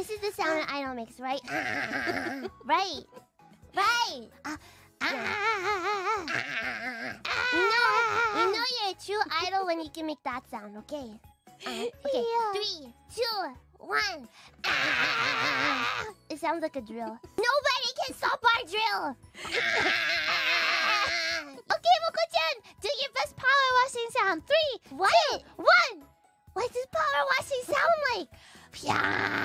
This is the sound an idol makes, right? Right. Right. You know you're a true idol when you can make that sound, okay? Okay, 3, 2, 1. It sounds like a drill. Nobody can stop our drill! Okay, Moko-chan, do your best power washing sound. 3, 2, 1. What does power washing sound like? Pya.